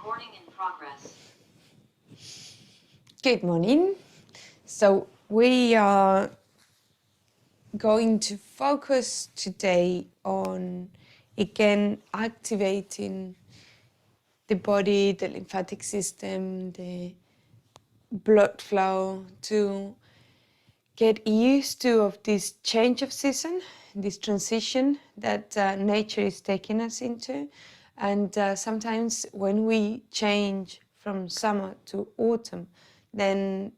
Recording in progress. Good morning. So we are going to focus today on again activating the body, the lymphatic system, the blood flow to get used to of this change of season, this transition that nature is taking us into. And sometimes when we change from summer to autumn, then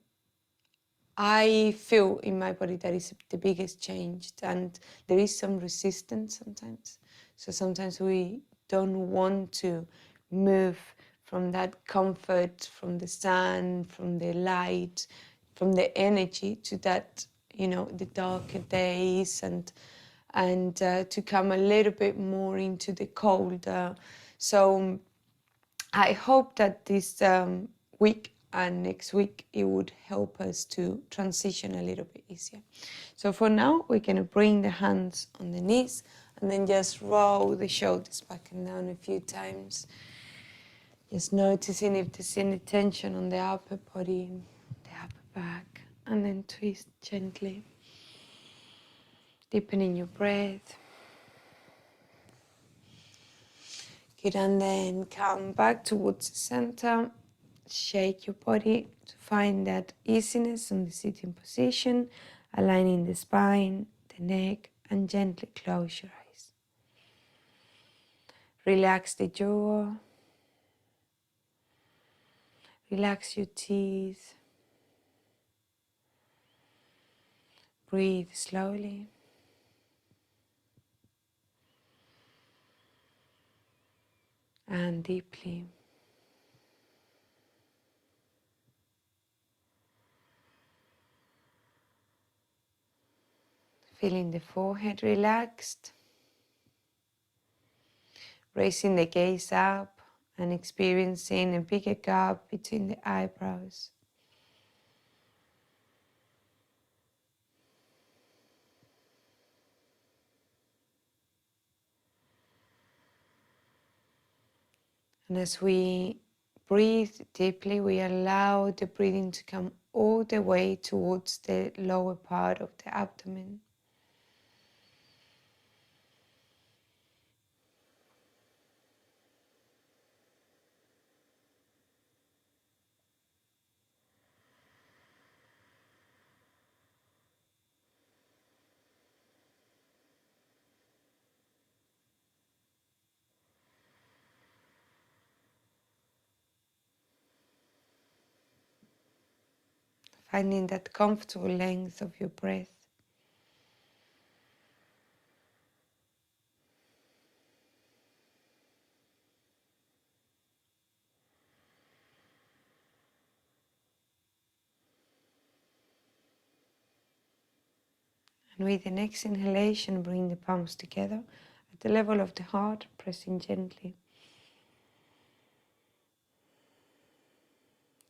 I feel in my body that is the biggest change, and there is some resistance sometimes. So sometimes we don't want to move from that comfort, from the sun, from the light, from the energy to that, the darker days and to come a little bit more into the cold. So I hope that this week and next week it would help us to transition a little bit easier. So for now, we're going to bring the hands on the knees and then just roll the shoulders back and down a few times. Just noticing if there's any tension on the upper body, the upper back, and then twist gently. Deepening your breath. Good, and then come back towards the center. Shake your body to find that easiness in the sitting position, aligning the spine, the neck, and gently close your eyes. Relax the jaw. Relax your teeth. Breathe slowly. And deeply. Feeling the forehead relaxed. Raising the gaze up and experiencing a bigger gap between the eyebrows. And as we breathe deeply, we allow the breathing to come all the way towards the lower part of the abdomen. Finding that comfortable length of your breath. And with the next inhalation, bring the palms together at the level of the heart, pressing gently.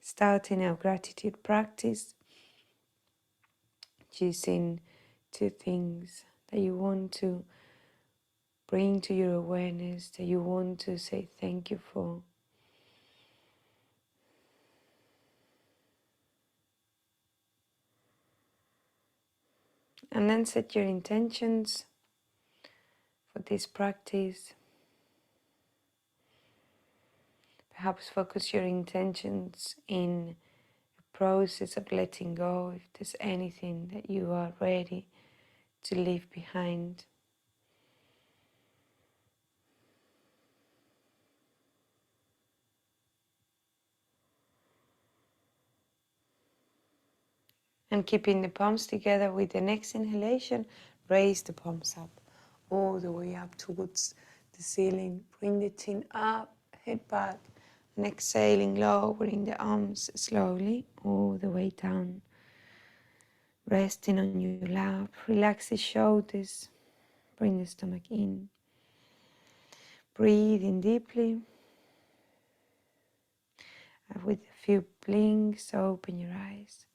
Starting our gratitude practice, choosing two things that you want to bring to your awareness, that you want to say thank you for. And then set your intentions for this practice. Perhaps focus your intentions in the process of letting go, if there's anything that you are ready to leave behind. And keeping the palms together with the next inhalation, raise the palms up, all the way up towards the ceiling. Bring the chin up, head back, and exhaling, lowering the arms slowly, all the way down. Resting on your lap, relax the shoulders, bring the stomach in. Breathe in deeply. And with a few blinks, open your eyes.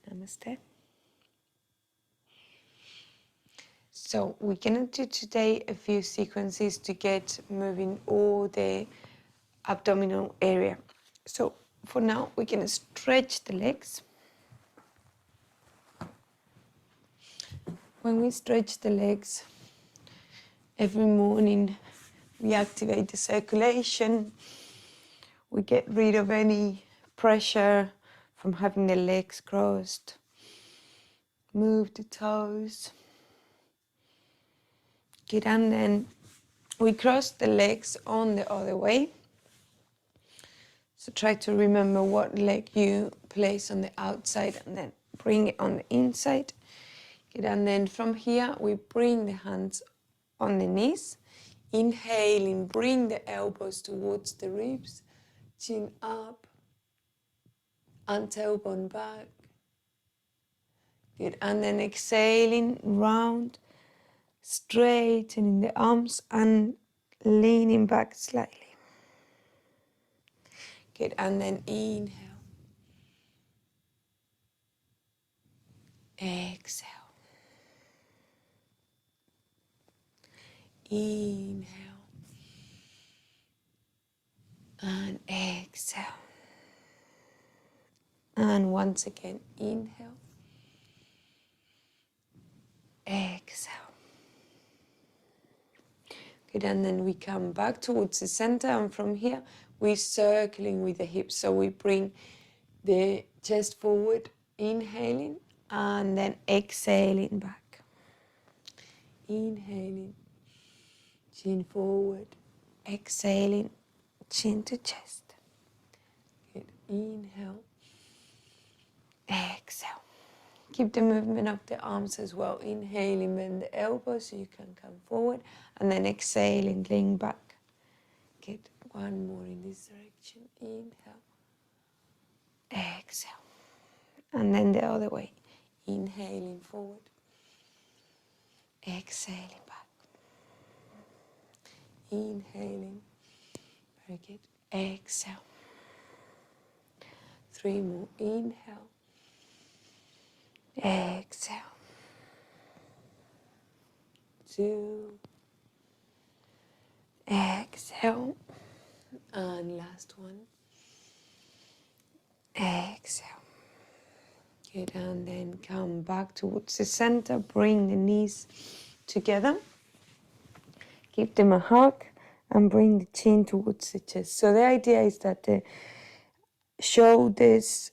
Namaste. So we're going to do today a few sequences to get moving all the abdominal area. So for now, we can stretch the legs. When we stretch the legs, every morning we activate the circulation. We get rid of any pressure from having the legs crossed. Move the toes. Good, and then we cross the legs on the other way. So try to remember what leg you place on the outside and then bring it on the inside. Good, and then from here we bring the hands on the knees. Inhaling, bring the elbows towards the ribs, chin up and tailbone back. Good, and then exhaling, round, straightening the arms and leaning back slightly. Good, and then inhale. Exhale. Inhale. And exhale. And once again, inhale. Exhale. Good, and then we come back towards the center, and from here we're circling with the hips. So we bring the chest forward, inhaling, and then exhaling back. Inhaling, chin forward, exhaling, chin to chest. Good, inhale, exhale. Keep the movement of the arms as well. Inhaling, bend the elbows so you can come forward. And then exhaling, lean back. Good. One more in this direction. Inhale. Exhale. And then the other way. Inhaling forward. Exhaling back. Inhaling. Very good. Exhale. 3 more. Inhale. Exhale. 2. Exhale. And last one. Exhale. Good, and then come back towards the center. Bring the knees together. Give them a hug and bring the chin towards the chest. So the idea is that the shoulders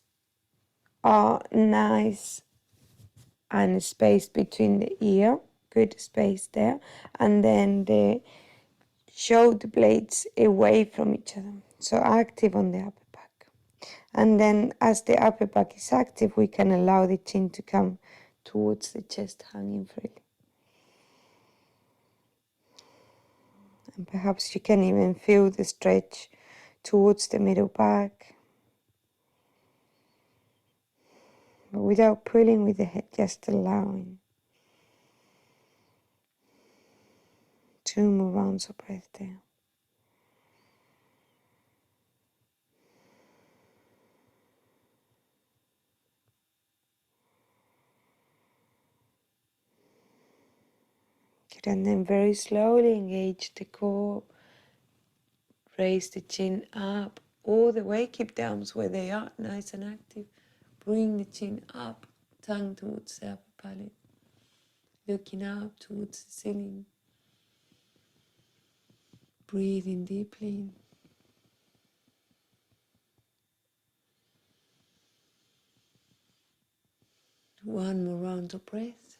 are nice and space between the ear, good space there, and then the shoulder blades away from each other, so active on the upper back. And then as the upper back is active, we can allow the chin to come towards the chest, hanging freely. And perhaps you can even feel the stretch towards the middle back, but without pulling with the head, just allowing. 2 more rounds of breath there. Good, and then very slowly engage the core. Raise the chin up all the way. Keep the arms where they are, nice and active. Bring the chin up, tongue towards the upper palate. Looking up towards the ceiling. Breathing deeply. One more round of breath.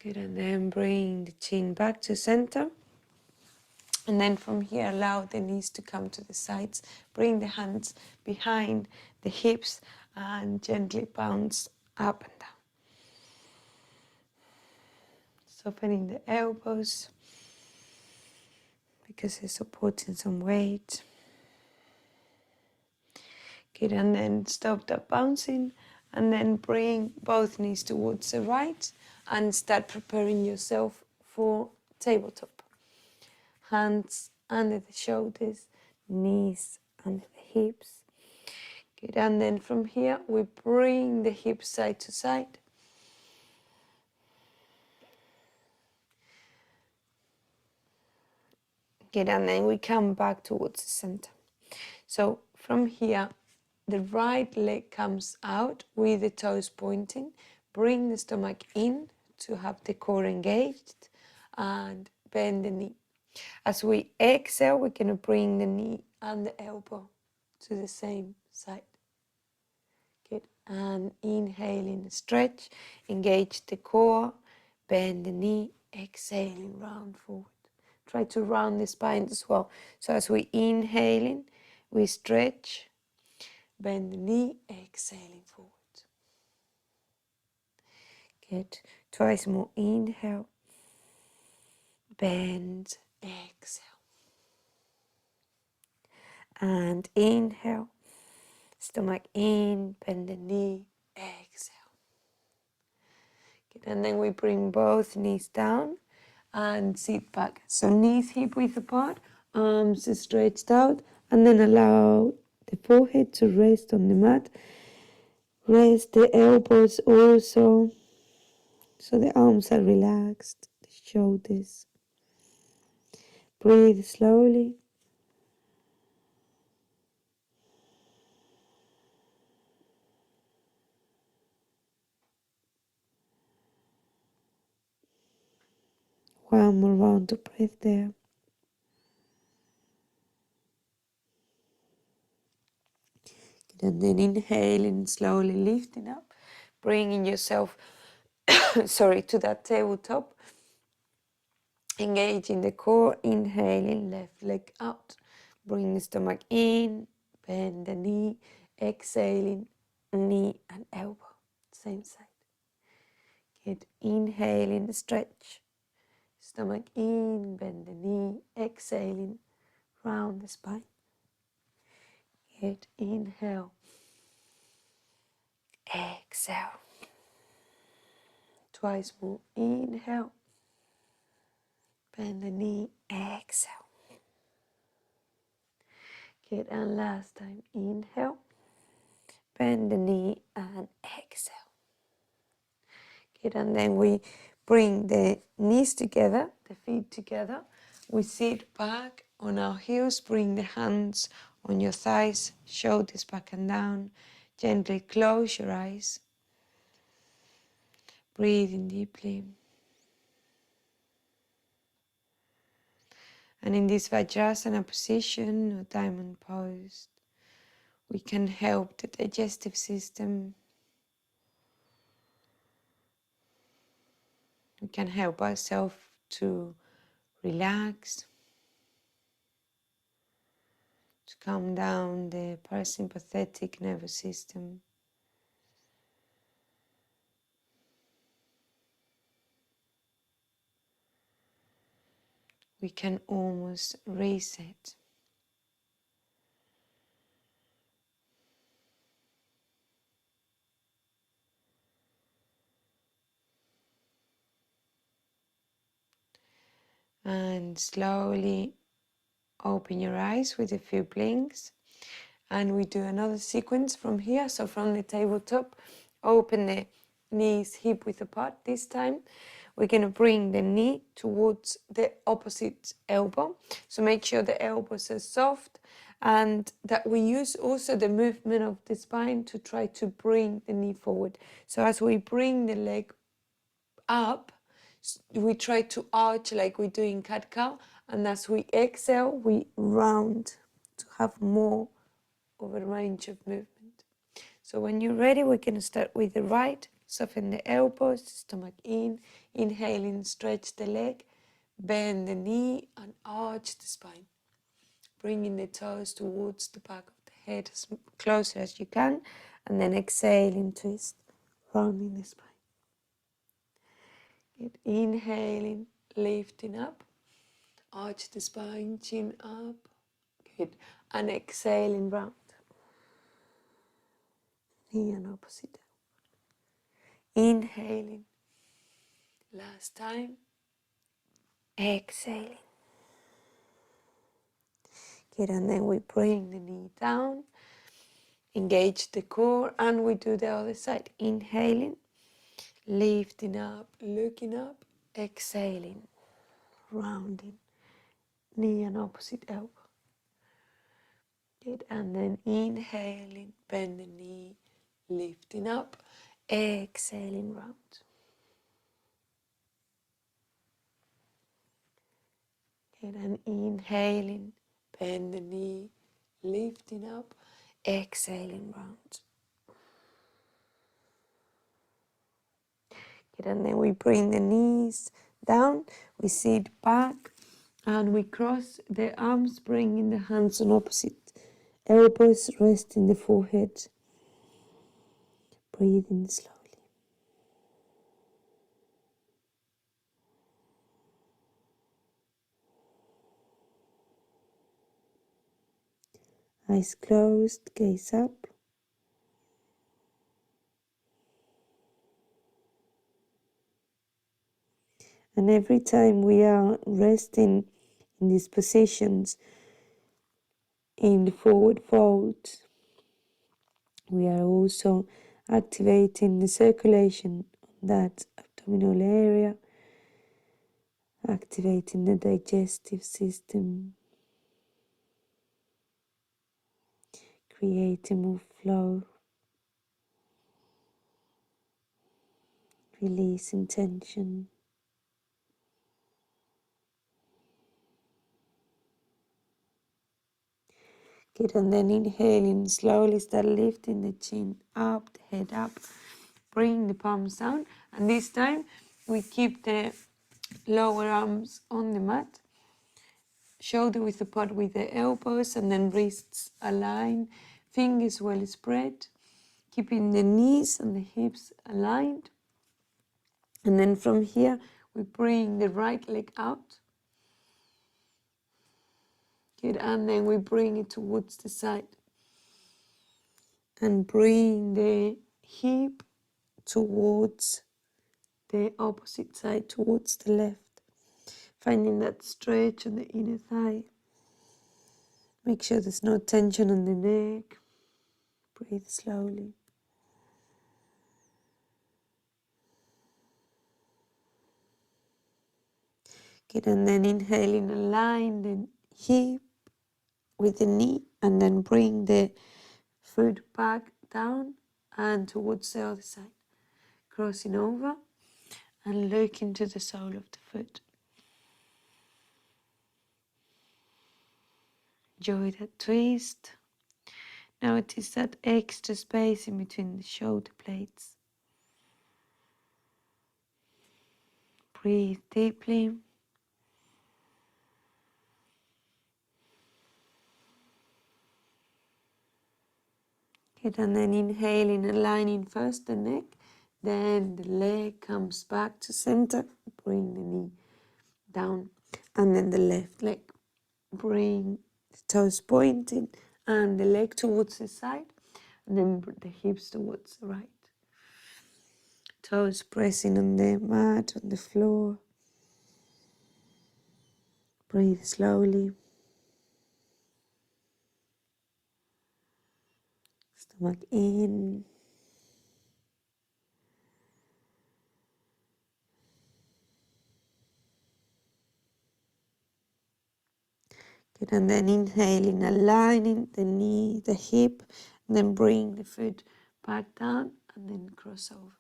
Good, and then bring the chin back to center. And then from here, allow the knees to come to the sides. Bring the hands behind the hips and gently bounce up and down. Softening the elbows because they're supporting some weight. Good, and then stop that bouncing and then bring both knees towards the right and start preparing yourself for tabletop. Hands under the shoulders, knees under the hips. Good, and then from here we bring the hips side to side. Good, and then we come back towards the center. So from here, the right leg comes out with the toes pointing. Bring the stomach in to have the core engaged and bend the knee. As we exhale, we're going to bring the knee and the elbow to the same side. Good. And inhaling, stretch, engage the core, bend the knee, exhaling, round forward. Try to round the spine as well. So as we inhaling, we stretch, bend the knee, exhaling forward. Good. Twice more. Inhale, bend, exhale. And inhale, stomach in, bend the knee, exhale. Good. And then we bring both knees down and sit back. So knees hip width apart, arms stretched out, and then allow the forehead to rest on the mat. Rest the elbows also, so the arms are relaxed, the shoulders. Breathe slowly. One more round of breath there. And then inhaling, slowly lifting up, bringing yourself to that tabletop. Engaging the core, inhaling, left leg out. Bring the stomach in, bend the knee, exhaling, knee and elbow, same side. Good, inhaling, stretch. Stomach in, bend the knee, exhaling, round the spine. Good, inhale, exhale. Twice more, inhale, bend the knee, exhale. Good, and last time, inhale, bend the knee and exhale. Good, and then we bring the knees together, the feet together. We sit back on our heels, bring the hands on your thighs, shoulders back and down. Gently close your eyes. Breathing deeply. And in this Vajrasana position or diamond pose, we can help the digestive system. We can help ourselves to relax, to calm down the parasympathetic nervous system. We can almost reset. And slowly open your eyes with a few blinks. And we do another sequence from here. So from the tabletop, open the knees hip width apart. This time we're going to bring the knee towards the opposite elbow. So make sure the elbows are soft and that we use also the movement of the spine to try to bring the knee forward. So as we bring the leg up, we try to arch like we do in cat-cow, and as we exhale, we round to have more of a range of movement. So when you're ready, we're going to start with the right. Soften the elbows, stomach in, inhaling, stretch the leg, bend the knee and arch the spine. Bringing the toes towards the back of the head as closer as you can, and then exhaling, twist, rounding the spine. Good. Inhaling, lifting up, arch the spine, chin up. Good. And exhaling, round. Knee and opposite. Inhaling. Last time. Exhaling. Good. And then we bring the knee down, engage the core, and we do the other side. Inhaling, lifting up, looking up, exhaling, rounding. knee and opposite elbow. Good, and then inhaling, bend the knee, lifting up, exhaling round. Good, and inhaling, bend the knee, lifting up, exhaling round. Good, and then we bring the knees down, we sit back, and we cross the arms, bringing the hands on opposite elbows, resting the forehead. Breathing slowly. Eyes closed, gaze up. And every time we are resting in these positions, in the forward fold, we are also activating the circulation on that abdominal area, activating the digestive system, creating more flow, releasing tension. Good, and then inhaling, slowly start lifting the chin up, the head up, bring the palms down, and this time we keep the lower arms on the mat, shoulder width apart with the elbows, and then wrists aligned, fingers well spread, keeping the knees and the hips aligned. And then from here we bring the right leg out. Good, and then we bring it towards the side. And bring the hip towards the opposite side, towards the left. Finding that stretch on the inner thigh. Make sure there's no tension on the neck. Breathe slowly. Good, and then inhaling, align the hip with the knee, and then bring the foot back down and towards the other side. Crossing over and look into the sole of the foot. Enjoy that twist. Notice that extra space in between the shoulder blades. Breathe deeply. Good, and then inhaling, aligning first the neck, then the leg comes back to center. Bring the knee down, and then the left leg. Bring the toes pointing and the leg towards the side, and then the hips towards the right. Toes pressing on the mat, on the floor. Breathe slowly. Stomach in. Good, and then inhaling, aligning the knee, the hip, and then bring the foot back down, and then cross over,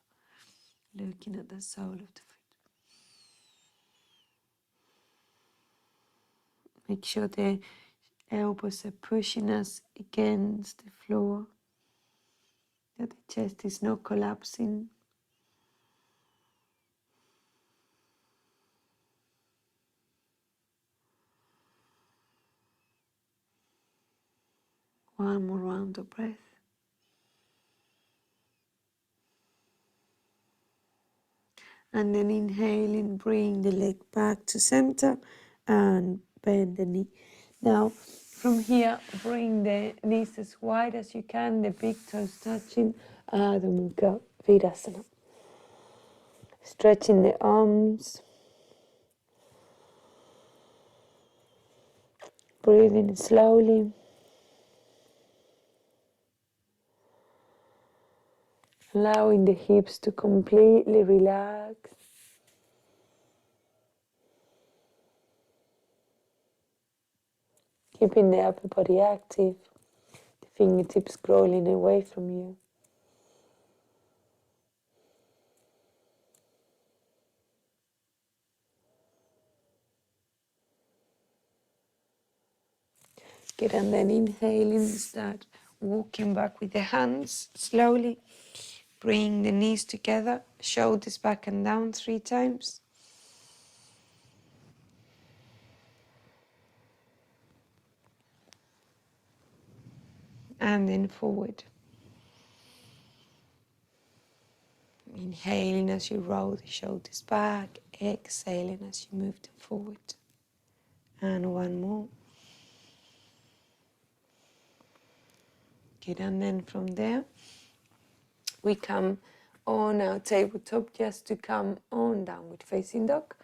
looking at the sole of the foot. Make sure the elbows are pushing us against the floor, that the chest is not collapsing. One more round of breath. And then inhaling, bring the leg back to center and bend the knee. Now, from here, bring the knees as wide as you can, the big toes touching, Adho Mukha Virasana. Stretching the arms. Breathing slowly. Allowing the hips to completely relax. Keeping the upper body active, the fingertips crawling away from you. Good, and then inhaling, start walking back with the hands slowly. Bring the knees together, shoulders back and down 3 times. And then forward. Inhaling as you roll the shoulders back, exhaling as you move them forward. And one more. Good, and then from there, we come on our tabletop just to come on downward facing dog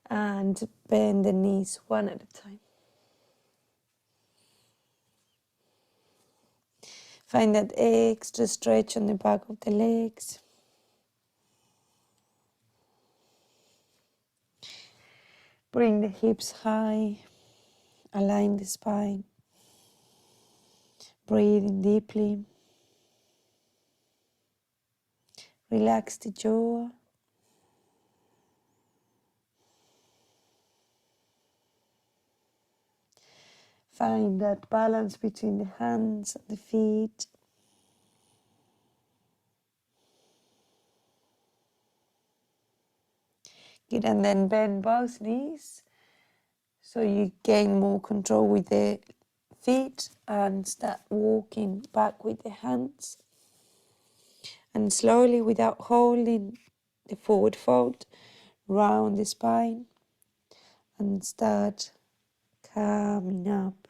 and bend the knees one at a time. Find that extra stretch on the back of the legs. Bring the hips high, align the spine. Breathing deeply. Relax the jaw. Find that balance between the hands and the feet. Good, and then bend both knees so you gain more control with the feet and start walking back with the hands. And slowly, without holding the forward fold, round the spine and start coming up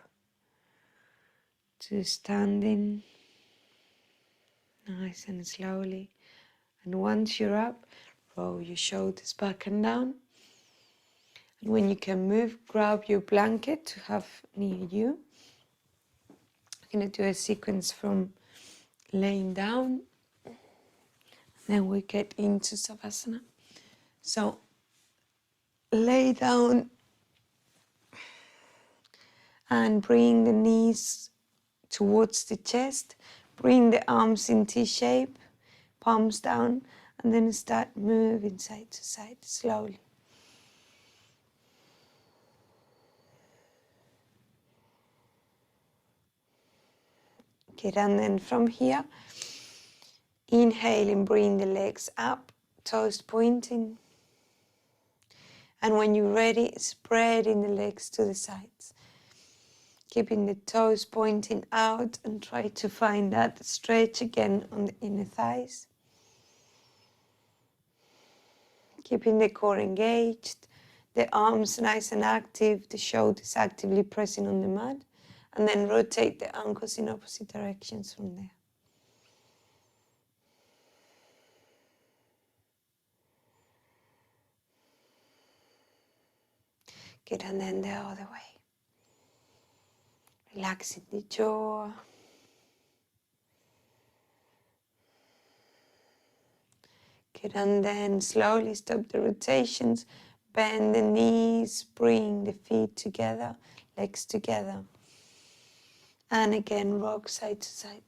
to standing nice and slowly. And once you're up, roll your shoulders back and down. And when you can move, grab your blanket to have near you. I'm going to do a sequence from laying down. Then we get into Savasana. So lay down and bring the knees towards the chest. Bring the arms in T shape, palms down, and then start moving side to side slowly. Good, and then from here, inhaling, bring the legs up, toes pointing. And when you're ready, spreading the legs to the sides. Keeping the toes pointing out and try to find that stretch again on the inner thighs. Keeping the core engaged, the arms nice and active, the shoulders actively pressing on the mat. And then rotate the ankles in opposite directions from there. Good, and then the other way. Relaxing the jaw. Good, and then slowly stop the rotations. Bend the knees, bring the feet together, legs together. And again, rock side to side.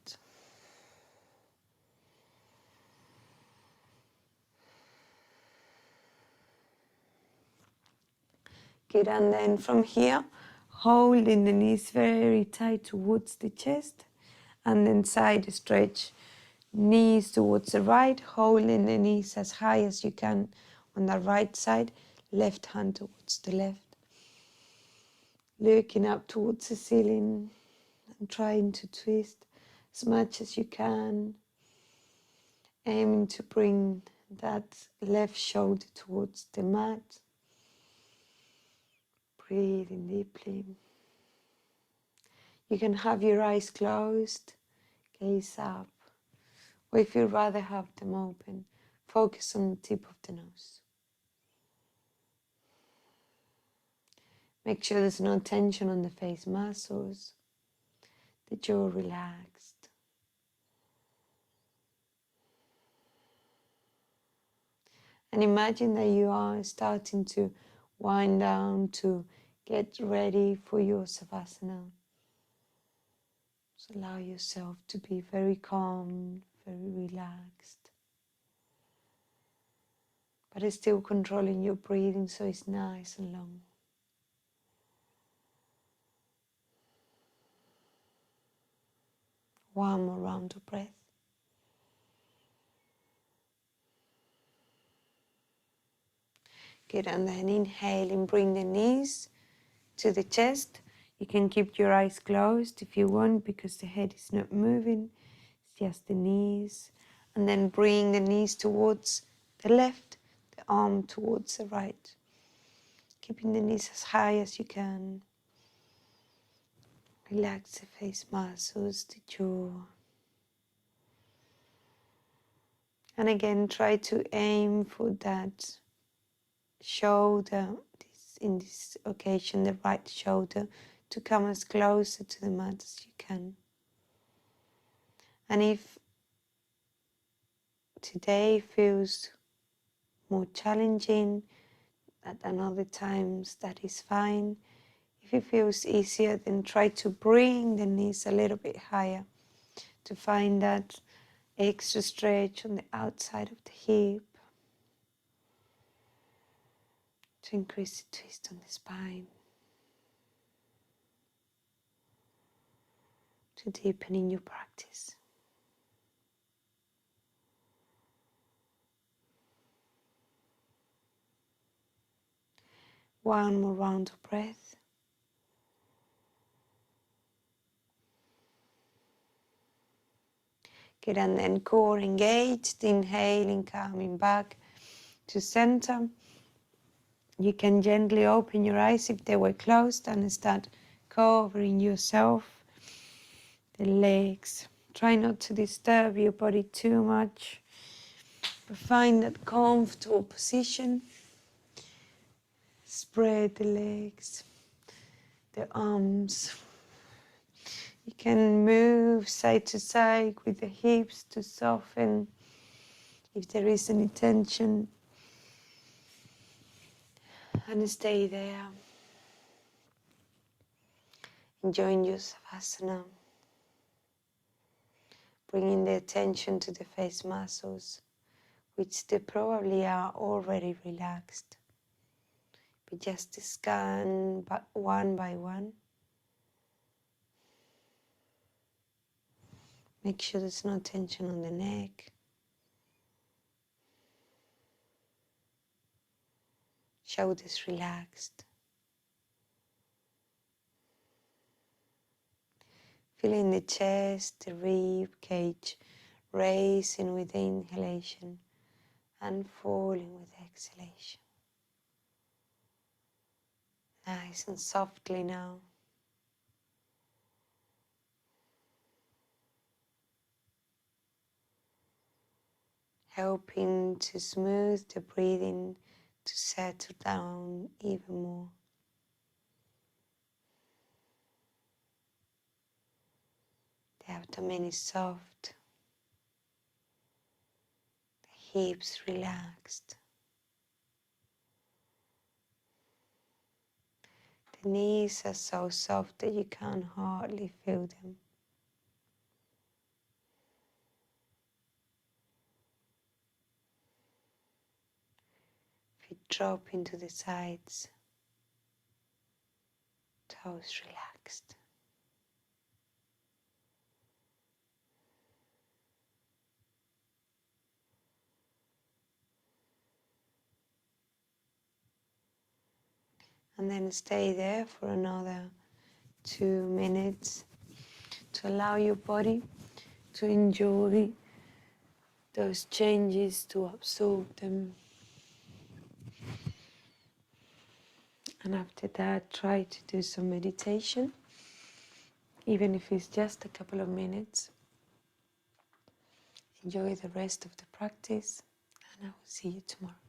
Good, and then from here, holding the knees very tight towards the chest. And then side stretch, knees towards the right, holding the knees as high as you can on the right side, left hand towards the left. Looking up towards the ceiling and trying to twist as much as you can, aiming to bring that left shoulder towards the mat. Breathing deeply. You can have your eyes closed, gaze up, or if you'd rather have them open, focus on the tip of the nose. Make sure there's no tension on the face muscles, the jaw relaxed. And imagine that you are starting to wind down to get ready for your Savasana. So allow yourself to be very calm, very relaxed. But it's still controlling your breathing so it's nice and long. One more round of breath. Good, and then inhaling, bring the knees to the chest. You can keep your eyes closed if you want because the head is not moving. It's just the knees. And then bring the knees towards the left, the arm towards the right. Keeping the knees as high as you can. Relax the face muscles, the jaw. And again, try to aim for that shoulder, in this occasion, the right shoulder, to come as closer to the mat as you can. And if today feels more challenging at another times, that is fine. If it feels easier, then try to bring the knees a little bit higher to find that extra stretch on the outside of the hip, to increase the twist on the spine, to deepen in your practice. One more round of breath. Good, and then core engaged, inhaling, coming back to center. You can gently open your eyes if they were closed and start covering yourself, the legs. Try not to disturb your body too much, but find that comfortable position. Spread the legs, the arms. You can move side to side with the hips to soften if there is any tension. And stay there. Enjoying your Savasana. Bringing the attention to the face muscles, which they probably are already relaxed. But just scan but one by one. Make sure there's no tension on the neck. Shoulders relaxed. Feeling the chest, the rib cage raising with the inhalation and falling with the exhalation. Nice and softly now. Helping to smooth the breathing to settle down even more. The abdomen is soft, the hips relaxed, the knees are so soft that you can hardly feel them. Feet drop into the sides, toes relaxed. And then stay there for another 2 minutes to allow your body to enjoy those changes, to absorb them. And after that, try to do some meditation, even if it's just a couple of minutes. Enjoy the rest of the practice, and I will see you tomorrow.